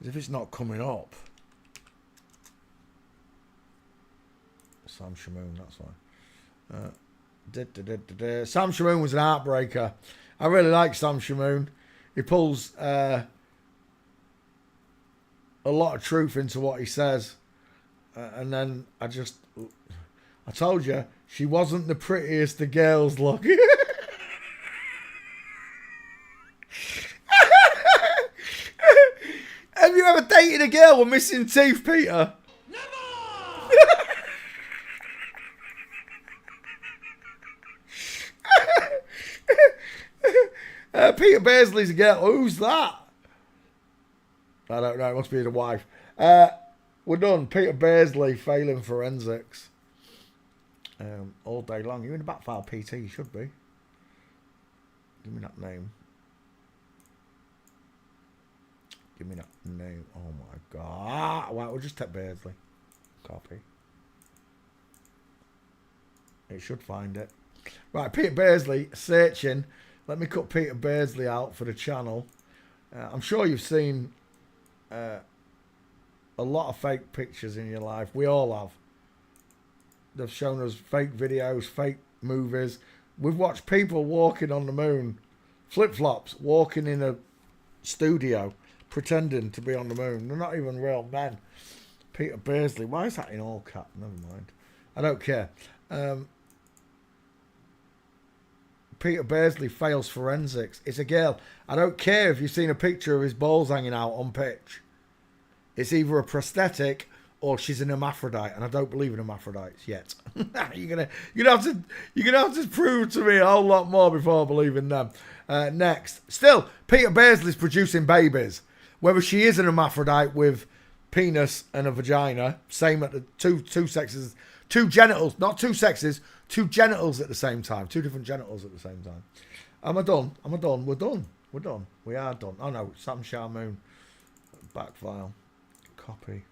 As if it's not coming up. Sam Shamoun, that's why. Sam Shamoun was an heartbreaker. I really like Sam Shamoun. He pulls a lot of truth into what he says. And then I told you, she wasn't the prettiest the girls look. Have you ever dated a girl with missing teeth, Peter? Peter Beardsley's a girl. Who's that? I don't know. It must be the wife. We're done. Peter Beardsley failing forensics. All day long. You're in the back file, PT. You should be. Give me that name. Give me that name. Oh my god. Well, we'll just take Beardsley. Copy. It should find it. Right, Peter Beardsley searching. Let me cut Peter Beardsley out for the channel. I'm sure you've seen a lot of fake pictures in your life. We all have. They've shown us fake videos, fake movies. We've watched people walking on the moon, flip-flops, walking in a studio, pretending to be on the moon. They're not even real men. Peter Beardsley. Why is that in all cap? Never mind. I don't care. Peter Beardsley fails forensics. It's a girl. I don't care if you've seen a picture of his balls hanging out on pitch. It's either a prosthetic or she's an hermaphrodite, and I don't believe in hermaphrodites yet. you're gonna have to prove to me a whole lot more before I believe in them. Next, still Peter Beardsley's producing babies. Whether she is an hermaphrodite with penis and a vagina, same at the two sexes, two genitals, not two sexes. Two genitals at the same time. Two different genitals at the same time. Am I done? We're done. We are done. Oh no, Sam Shamoun. Back file. Copy.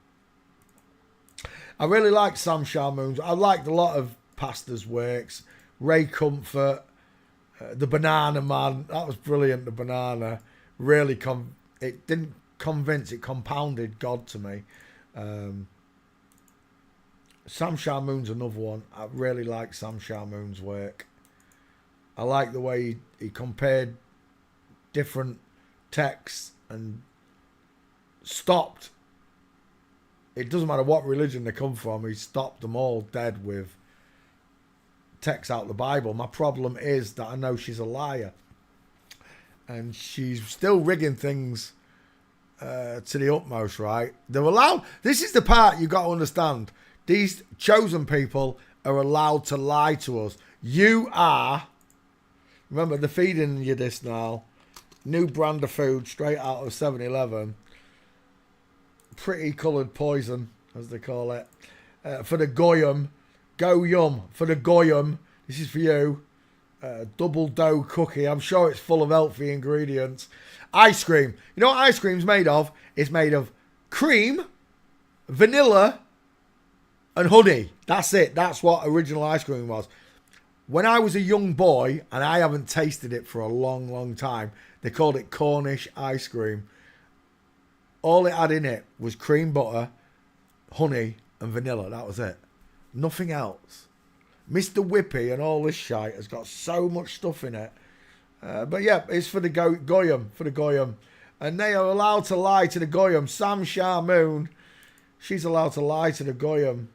I really like Sam Shamoun's. I liked a lot of Pastor's works. Ray Comfort. The Banana Man. That was brilliant, the banana. Really, it didn't convince, it compounded God to me. Sam Shamoun's another one. I really like Sam Shamoun's work. I like the way he compared different texts and stopped. It doesn't matter what religion they come from. He stopped them all dead with texts out of the Bible. My problem is that I know she's a liar. And she's still rigging things to the utmost, right? They're allowed. This is the part you've got to understand. These chosen people are allowed to lie to us. You are. Remember, they're feeding you this now. New brand of food straight out of 7-Eleven. Pretty coloured poison, as they call it. For the goyim. Go yum. For the goyim. This is for you. Double dough cookie. I'm sure it's full of healthy ingredients. Ice cream. You know what ice cream's made of? It's made of cream, vanilla, and honey. That's it. That's what original ice cream was. When I was a young boy, and I haven't tasted it for a long, long time, they called it Cornish ice cream. All it had in it was cream butter, honey, and vanilla. That was it. Nothing else. Mr. Whippy and all this shite has got so much stuff in it. But yeah, it's for the goyim. For the goyim. And they are allowed to lie to the goyim. Sam Shamoun, she's allowed to lie to the goyim.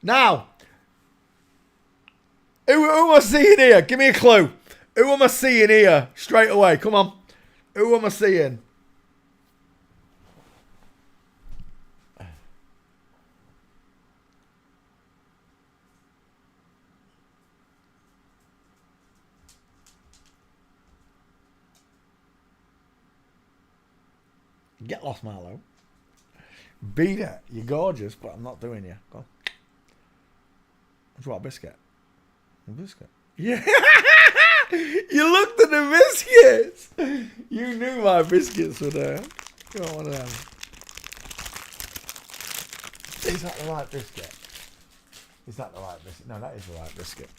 Now, who am I seeing here? Give me a clue. Who am I seeing here? Straight away. Come on. Who am I seeing? Get lost, Marlo. Beat it. You're gorgeous, but I'm not doing you. Go on. What about a biscuit? A biscuit? Yeah. You looked at the biscuits. You knew my biscuits were there. You want one of them? Is that the right biscuit? Is that the right biscuit? No, that is the right biscuit.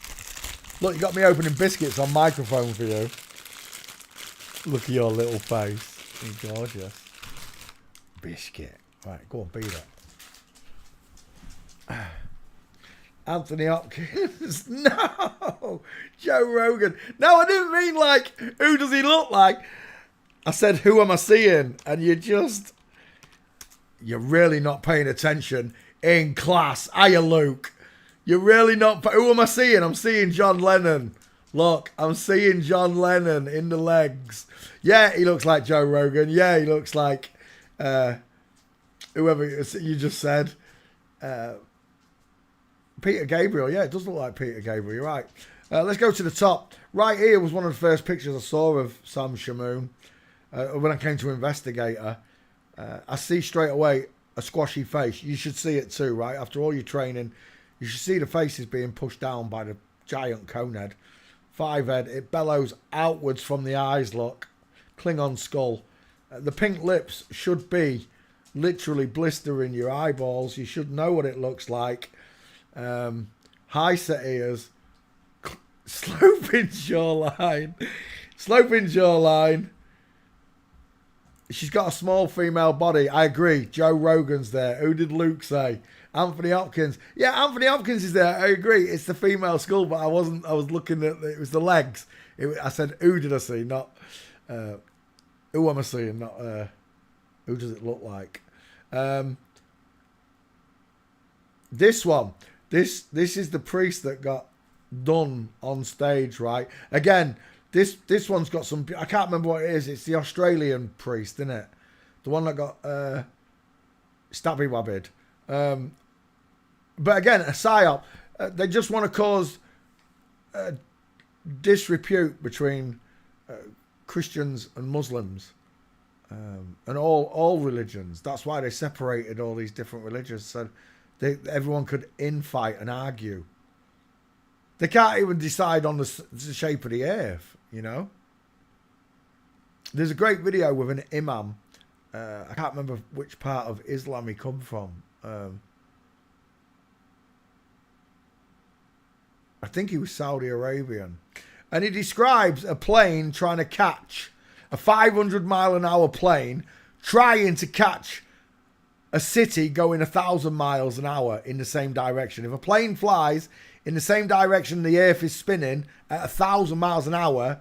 Look, you got me opening biscuits on microphone for you. Look at your little face. You're gorgeous. biscuit. Right, go on, beat it. Anthony Hopkins. No! Joe Rogan. No, I didn't mean like, who does he look like? I said, who am I seeing? And you're really not paying attention in class. Are you, Luke? You're really not. Who am I seeing? I'm seeing John Lennon. Look, I'm seeing John Lennon in the legs. Yeah, he looks like Joe Rogan. Yeah, he looks like whoever you just said. Peter Gabriel. Yeah, it does look like Peter Gabriel. You're right. Let's go to the top. Right here was one of the first pictures I saw of Sam Shamoun when I came to Investigator. I see straight away a squashy face. You should see it too, right? After all your training, you should see the faces being pushed down by the giant cone head. 5 head. It bellows outwards from the eyes, look. Klingon skull. The pink lips should be literally blistering your eyeballs. You should know what it looks like. High set ears. Sloping jawline. Sloping jawline. She's got a small female body. I agree. Joe Rogan's there. Who did Luke say? Anthony Hopkins. Yeah, Anthony Hopkins is there. I agree. It's the female skull, but I was looking at, it was the legs. I said, who did I see? Not, who am I seeing? Not, who does it look like? This one. This is the priest that got done on stage, right? Again, this one's got some, I can't remember what it is. It's the Australian priest, isn't it? The one that got stabby wabbed. But again, a psyop. They just want to cause disrepute between Christians and Muslims and all religions. That's why they separated all these different religions, so everyone could infight and argue. They can't even decide on the shape of the earth, you know. There's a great video with an imam. I can't remember which part of Islam he come from. I think he was Saudi Arabian. And he describes a plane trying to catch a 500-mile-an-hour plane trying to catch a city going 1,000 miles an hour in the same direction. If a plane flies in the same direction the earth is spinning at 1,000 miles an hour,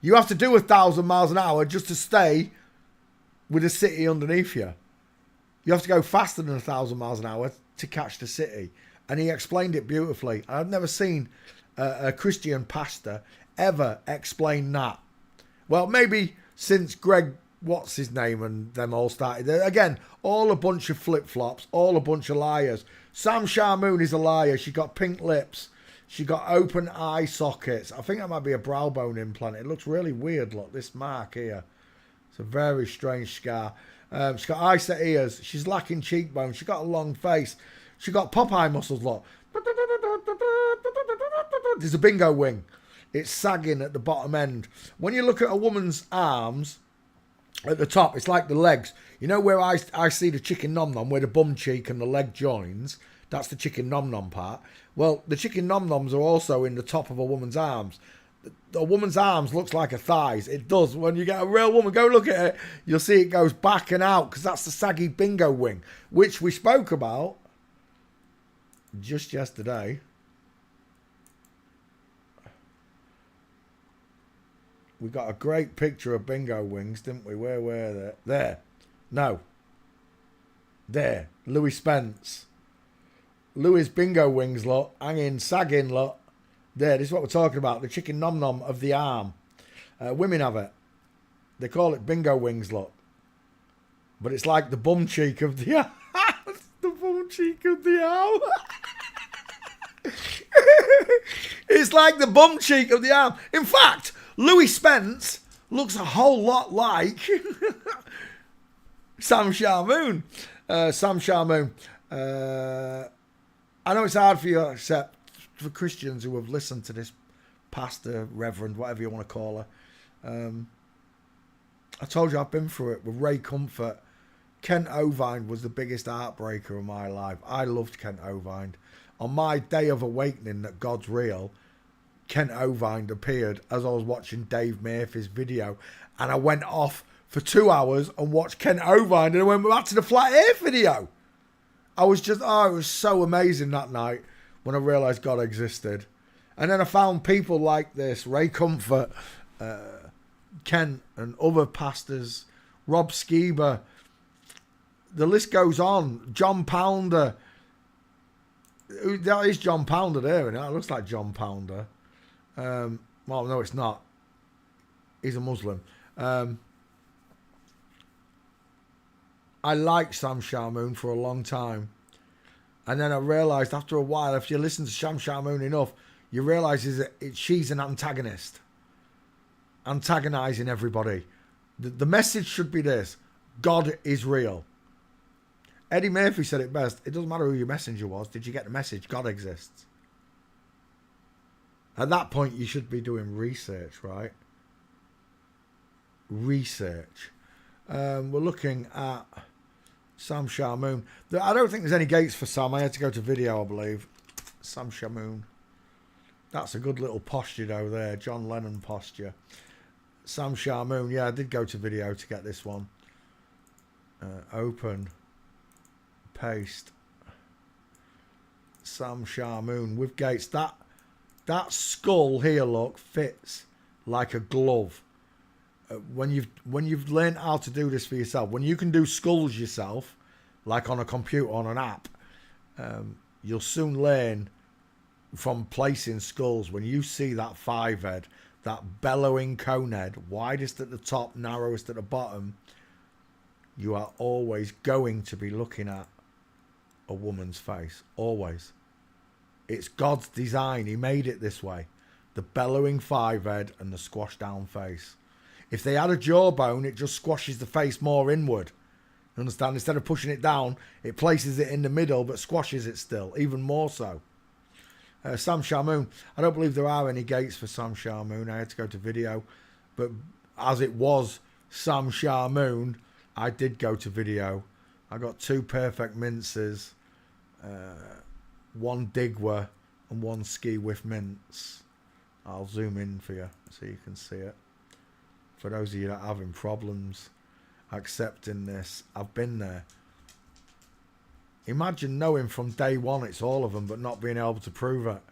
you have to do 1,000 miles an hour just to stay with a city underneath you. You have to go faster than 1,000 miles an hour to catch the city. And he explained it beautifully. I've never seen a Christian pastor ever explain that. Well, maybe since Greg, what's his name, and them all started. Again, all a bunch of flip-flops, all a bunch of liars. Sam Shamoun is a liar. She got pink lips. She got open eye sockets. I think that might be a brow bone implant. It looks really weird, look, this mark here. It's a very strange scar. She's got eye set ears. She's lacking cheekbones. She's got a long face. She got Popeye muscles, look. There's a bingo wing. It's sagging at the bottom end. When you look at a woman's arms at the top, it's like the legs. You know where I see the chicken nom nom, where the bum cheek and the leg joins? That's the chicken nom nom part. Well, the chicken nom noms are also in the top of a woman's arms. A woman's arms looks like her thighs. It does. When you get a real woman, go look at it, you'll see it goes back and out because that's the saggy bingo wing, which we spoke about just yesterday. We got a great picture of bingo wings, didn't we? Where were they? There. No. There. Louis Spence. Louis bingo wings, look. Hanging, sagging, look. There. This is what we're talking about. The chicken nom nom of the arm. Women have it. They call it bingo wings, look. But it's like the bum cheek of the arm. The bum cheek of the arm. It's like the bum cheek of the arm. In fact, Louis Spence looks a whole lot like Sam Shamoun. Sam Shamoun. I know it's hard for you to accept, for Christians who have listened to this pastor, reverend, whatever you want to call her. I told you I've been through it with Ray Comfort. Kent Ovine was the biggest heartbreaker of my life. I loved Kent Ovine. On my day of awakening that God's real, Kent Ovine appeared as I was watching Dave Murphy's video, and I went off for 2 hours and watched Kent Ovine, and I went back to the Flat Earth video. I was just, oh, it was so amazing that night when I realised God existed. And then I found people like this, Ray Comfort, Kent and other pastors, Rob Skiba. The list goes on. John Pounder. That is John Pounder there, and it looks like John Pounder. Well, no, it's not. He's a Muslim. I liked Sam Shamoun for a long time. And then I realised after a while, if you listen to Sam Shamoun enough, you realise she's an antagonist. Antagonising everybody. The message should be this. God is real. Eddie Murphy said it best. It doesn't matter who your messenger was. Did you get the message? God exists. At that point, you should be doing research, right? Research. We're looking at Sam Shamoun. I don't think there's any gates for Sam. I had to go to video, I believe. Sam Shamoun. That's a good little posture though there. John Lennon posture. Sam Shamoun. Yeah, I did go to video to get this one. Open. Paste. Sam Shamoun with gates. That skull here, look, fits like a glove. When you've learned how to do this for yourself, when you can do skulls yourself, like on a computer, on an app, you'll soon learn from placing skulls. When you see that 5 head, that bellowing cone head, widest at the top, narrowest at the bottom, you are always going to be looking at a woman's face. Always. It's God's design. He made it this way. The bellowing 5 head and the squashed down face. If they had a jawbone, it just squashes the face more inward. You understand? Instead of pushing it down, it places it in the middle, but squashes it still, even more so. Sam Shamoun. I don't believe there are any gates for Sam Shamoun. I had to go to video. But as it was Sam Shamoun, I did go to video. I got 2 perfect minces, 1 Digwa and 1 ski with mince. I'll zoom in for you so you can see it. For those of you that are having problems accepting this, I've been there. Imagine knowing from day one it's all of them, but not being able to prove it.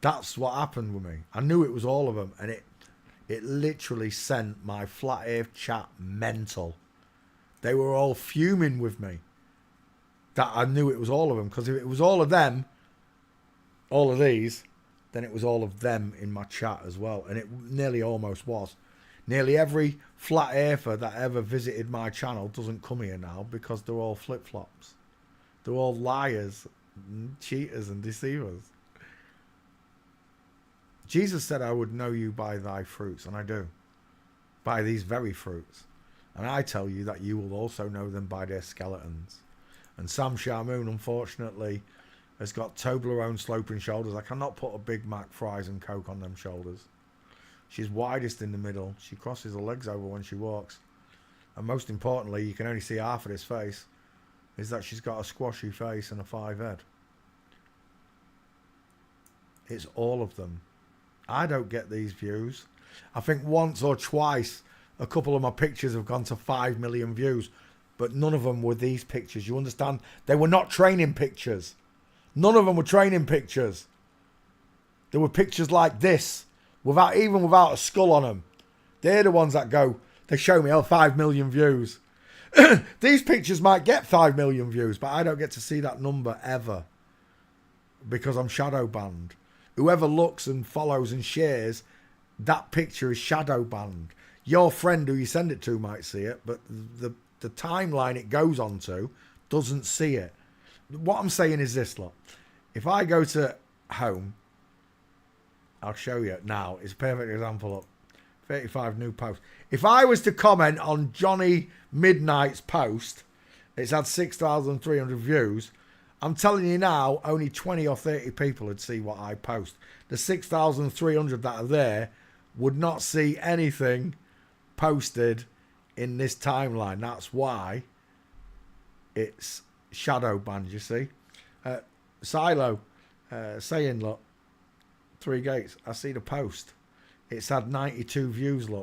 That's what happened with me. I knew it was all of them, and it literally sent my Flat Earth chat mental. They were all fuming with me that I knew it was all of them, because if it was all of them, all of these, then it was all of them in my chat as well, and it nearly almost was. Nearly every flat earther that ever visited my channel doesn't come here now because they're all flip-flops. They're all liars, and cheaters and deceivers. Jesus said, I would know you by thy fruits, and I do. By these very fruits. And I tell you that you will also know them by their skeletons. And Sam Shamoun, unfortunately, has got Toblerone sloping shoulders. I cannot put a Big Mac, fries and Coke on them shoulders. She's widest in the middle. She crosses her legs over when she walks. And most importantly, you can only see half of this face, is that she's got a squashy face and a 5 head. It's all of them. I don't get these views. I think once or twice a couple of my pictures have gone to 5 million views, but none of them were these pictures. You understand? They were not training pictures. None of them were training pictures. There were pictures like this, without a skull on them. They're the ones that go, they show me, 5 million views. These pictures might get 5 million views, but I don't get to see that number ever because I'm shadow banned. Whoever looks and follows and shares, that picture is shadow banned. Your friend who you send it to might see it, but the timeline it goes on to doesn't see it. What I'm saying is this, look. If I go to home, I'll show you now. It's a perfect example. Look, 35 new posts. If I was to comment on Johnny Midnight's post, it's had 6,300 views. I'm telling you now, only 20 or 30 people would see what I post. The 6,300 that are there would not see anything posted in this timeline. That's why it's shadow banned, you see. Silo saying, look, 3 gates. I see the post. It's had 92 views, look.